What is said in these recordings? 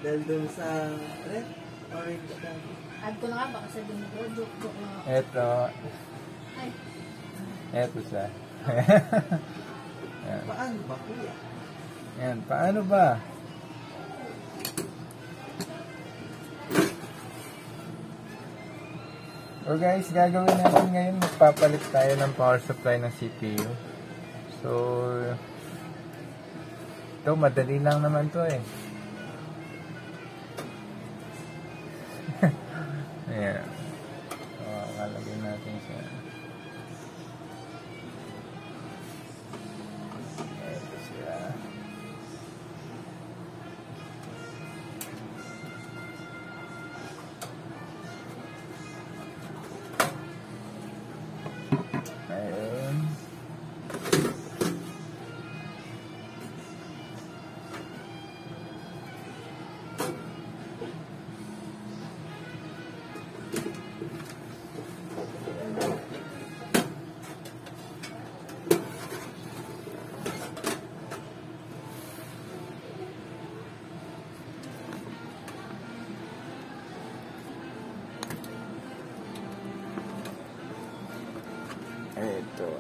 Dahil dun sa red, orange ka. Add ko na nga baka sa dumudok. Eto. Ay. Eto siya. Yan. Paano ba kuya? Yan. Paano ba? So guys, gagawin natin ngayon, magpapalit tayo ng power supply ng CPU. So, ito, madali lang naman to eh. Ayan. So, kalagay natin siya. Ito siya. Ayan. Ito.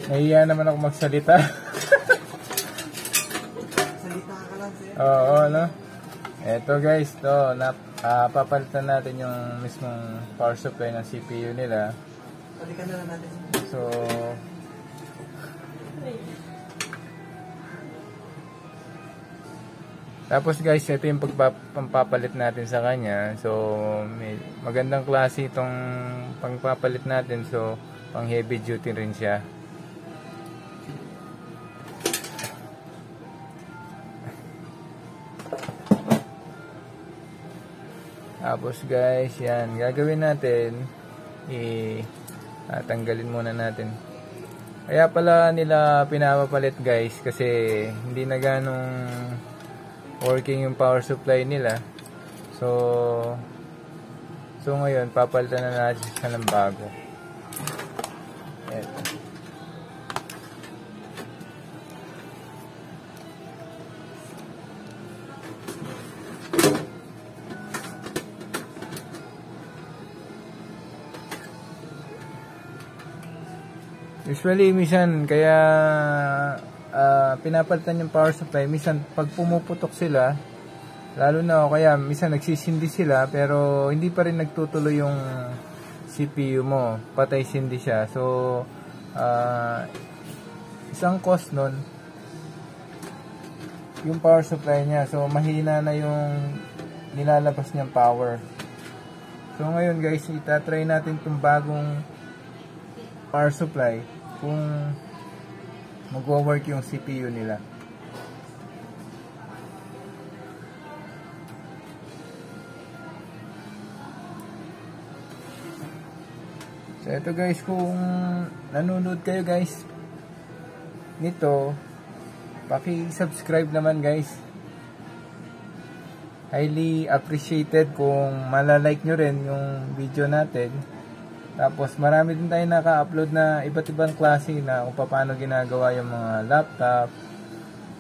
Nahiya naman ako magsalita. Salita ka lang sir. Oo, no? Eto guys, to, papalitan natin yung mismong power supply ng CPU nila. Balikan na lang natin. So, tapos guys, ito yung pampapalit natin sa kanya. So, may magandang klase itong pangpapalit natin. So, pang heavy duty rin siya. Tapos guys, yan, gagawin natin, tanggalin muna natin. Kaya pala nila pinapapalit guys, kasi hindi na ganong working yung power supply nila. So ngayon, papalitan na natin siya ng bago. Eto. Usually, minsan, kaya pinapalitan yung power supply. Minsan, pag pumuputok sila, lalo na o kaya, minsan nagsisindi sila, pero hindi pa rin nagtutuloy yung CPU mo. Patay sindi siya. So, isang cause nun, yung power supply niya. So, mahina na yung nilalabas niyang power. So, ngayon guys, itatry natin itong bagong power supply kung magwo-work yung CPU nila. So ito guys, kung nanonood kayo guys nito, paki-subscribe naman guys. Highly appreciated kung malalike nyo rin yung video natin. Tapos marami din tayo naka-upload na iba't ibang klase na kung paano ginagawa yung mga laptop,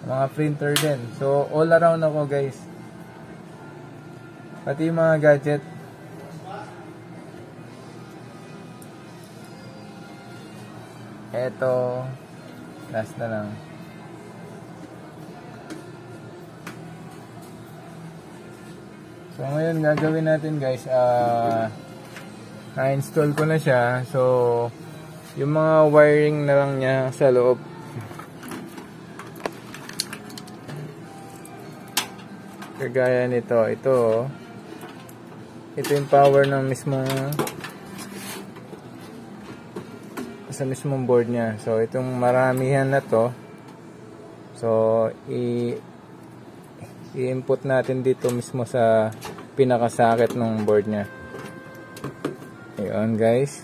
mga printer din. So all around ako guys. Pati yung mga gadget. Eto, last na lang. So ngayon gagawin natin guys, na-install ko na siya. So, yung mga wiring na lang niya sa loob. Kagaya nito. Ito. ito yung power ng mismong sa mismong board niya. So itong maramihan na to, so i-input natin dito mismo sa pinakasakit ng board niya. Ayun guys.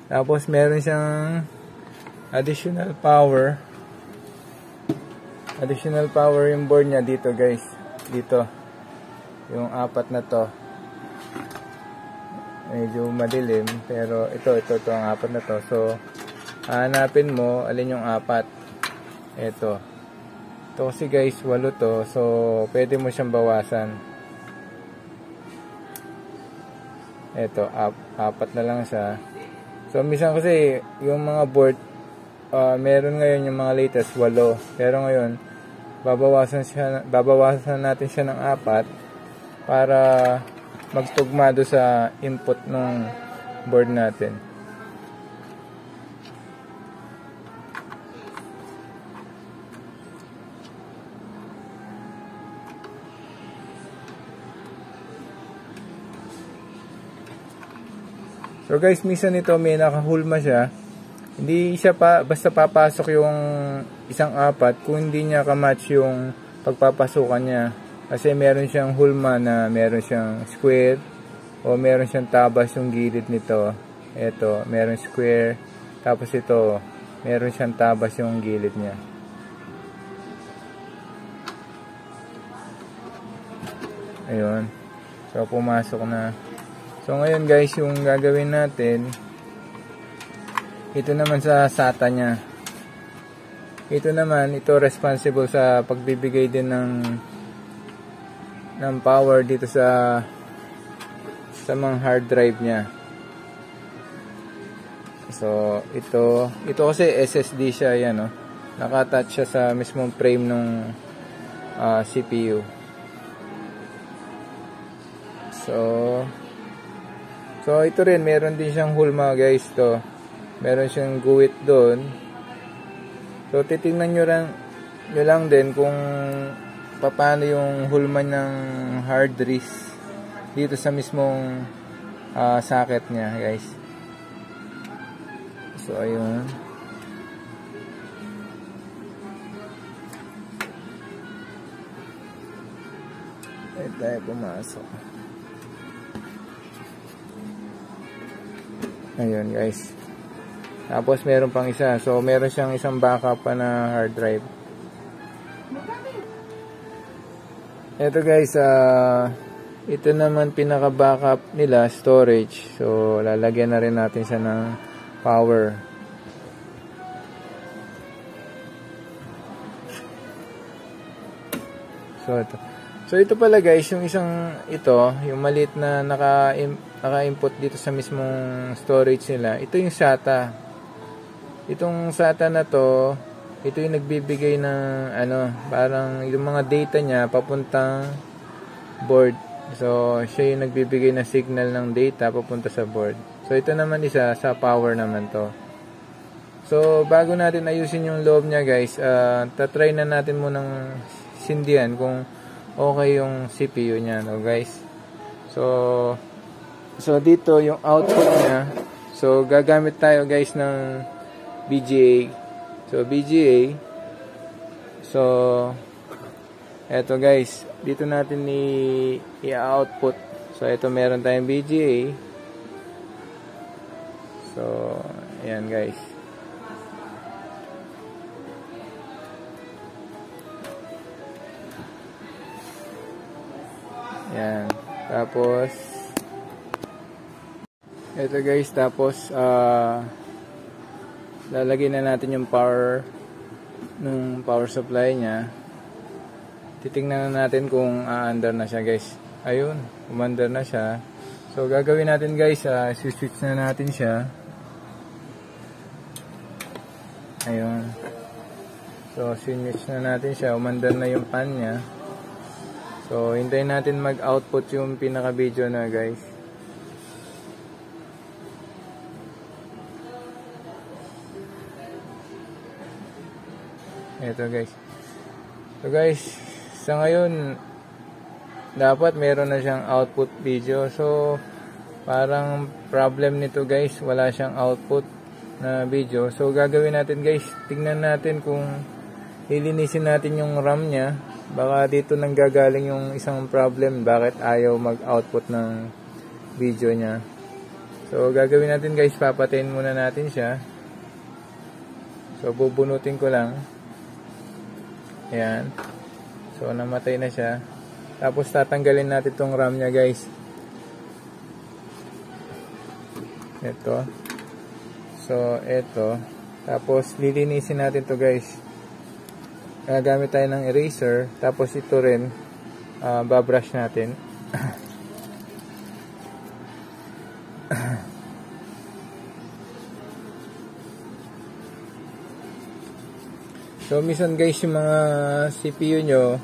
Tapos meron siyang additional power yung board niya dito guys. Dito yung apat na to, medyo madilim, pero ito ang apat na to. So hanapin mo alin yung apat. Ito kasi guys 8 to, so pwede mo siyang bawasan. Ito apat na lang siya. So minsan kasi yung mga board, meron ngayon yung mga latest 8, pero ngayon babawasan natin siya ng 4 para magtugma do sa input ng board natin. So guys, minsan ito may nakahulma siya. Hindi siya basta papasok yung isang 4 kung hindi niya kamatch yung pagpapasukan niya. Kasi meron siyang hulma na meron siyang square o meron siyang tabas yung gilid nito. Ito, meron square. Tapos ito, meron siyang tabas yung gilid niya. Ayun. So pumasok na. So ngayon guys, yung gagawin natin, ito naman sa SATA niya. Ito naman, ito responsible sa pagbibigay din ng power dito sa mga hard drive niya. So ito kasi SSD siya, yan, no? Naka-attach siya sa mismong frame ng CPU. So ito rin, meron din siyang hulma guys to. Meron siyang guwit doon. So titingnan nyo lang din kung paano yung hulma ng hard disk dito sa mismong socket niya guys. So ayun. Ay tayo pumasok. Ayun guys. Tapos meron pang isa. So meron siyang isang backup pa na hard drive. Ito guys, ito naman pinaka backup nila, storage. So lalagyan na rin natin siya ng power. So ito pala guys, yung isang yung maliit na naka-input dito sa mismong storage nila. Ito yung SATA. Itong SATA na to, ito yung nagbibigay ng parang yung mga data niya papuntang board. So siya yung nagbibigay ng signal ng data papunta sa board. So ito naman isa sa power naman to. So bago natin ayusin yung loob niya guys, tatry na natin munang sindihan kung okay yung CPU niya, no guys. So dito yung output niya. So gagamit tayo guys ng BGA. So eto guys, dito natin i-output. So ito meron tayong BGA. So ayan guys. Yan. Tapos ito guys, tapos lalagyan na natin yung power ng power supply niya. Titingnan na natin kung aandar na siya guys. Ayun, umandar na siya. So gagawin natin guys, switch na natin siya. Ayun. So switch na natin siya, umandar na yung pan niya. So, hintayin natin mag-output yung pinaka-video na guys. Ito guys. So guys, sa ngayon, dapat meron na siyang output video. So parang problem nito guys, wala siyang output na video. So gagawin natin guys, tingnan natin kung lilinisin natin yung RAM niya. Baka dito nang gagaling yung isang problem, bakit ayaw mag-output ng video niya. So gagawin natin guys, papatayin muna natin siya. So bubunutin ko lang. Ayan. So namatay na siya. Tapos tatanggalin natin tong RAM niya guys. Ito. So ito. Tapos lilinisin natin to guys. Gagamit tayo ng eraser. Tapos ito rin babrush natin. So minsan guys, yung mga CPU nyo,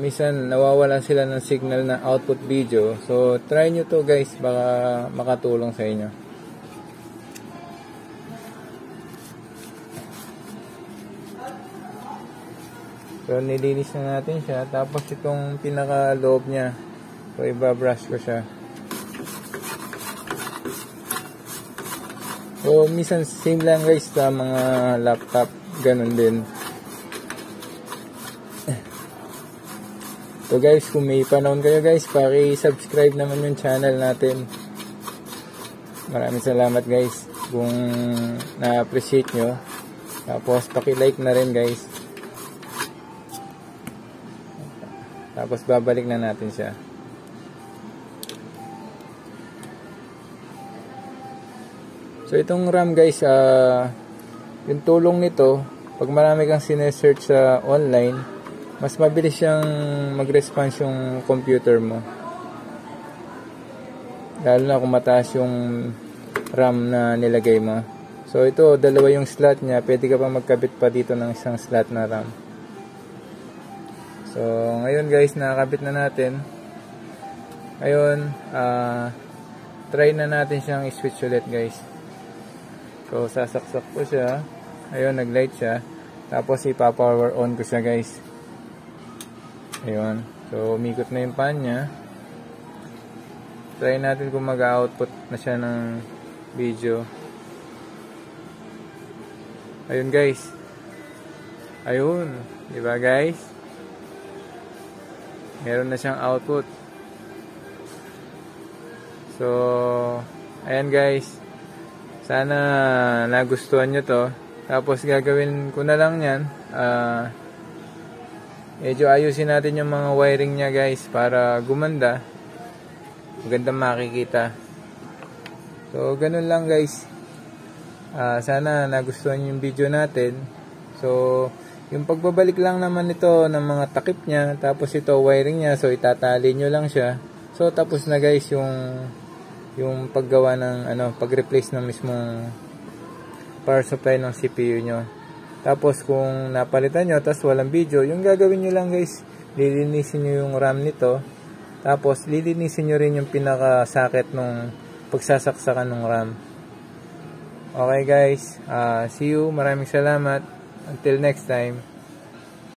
minsan nawawalan sila ng signal na output video. So try nyo to guys, baka makatulong sa inyo. So nilinis na natin siya. Tapos itong pinaka loob niya, so ibabrush ko siya. So minsan same lang guys sa mga laptop, ganun din. So guys, kung may panahon kayo guys, paki-subscribe naman yung channel natin. Maraming salamat guys kung na-appreciate nyo. Tapos paki-like na rin guys. Tapos babalik na natin siya. So itong RAM guys, yung tulong nito, pag marami kang sinesearch sa online, mas mabilis siyang mag-response yung computer mo. Lalo na kung mataas yung RAM na nilagay mo. So ito, dalawa yung slot niya. Pwede ka pa magkabit pa dito ng isang slot na RAM. So ngayon guys, nakakabit na natin. Ngayon, try na natin siyang i-switch ulit guys. So sasaksak ko siya. Ayun, nag-light siya. Tapos ipa-power on ko siya guys. Ayun. So umikot na yung pan niya. Try natin kung mag-output na siya ng video. Ayun guys. Ayun. Diba guys? Meron na siyang output. So ayan guys. Sana nagustuhan nyo to. Tapos gagawin ko na lang yan. Medyo ayusin natin yung mga wiring niya guys para gumanda. Magandang makikita. So ganun lang guys. Sana nagustuhan yung video natin. So yung pagbabalik lang naman ito ng mga takip niya. Tapos ito wiring niya. So itatali nyo lang siya. So tapos na guys yung paggawa ng pag-replace ng mismong power supply ng CPU nyo. Tapos kung napalitan nyo tapos walang video, yung gagawin nyo lang guys, lilinisin nyo yung RAM nito. Tapos lilinisin nyo rin yung pinaka-socket nung pagsasaksakan ng RAM. Okay guys, see you. Maraming salamat. Until next time.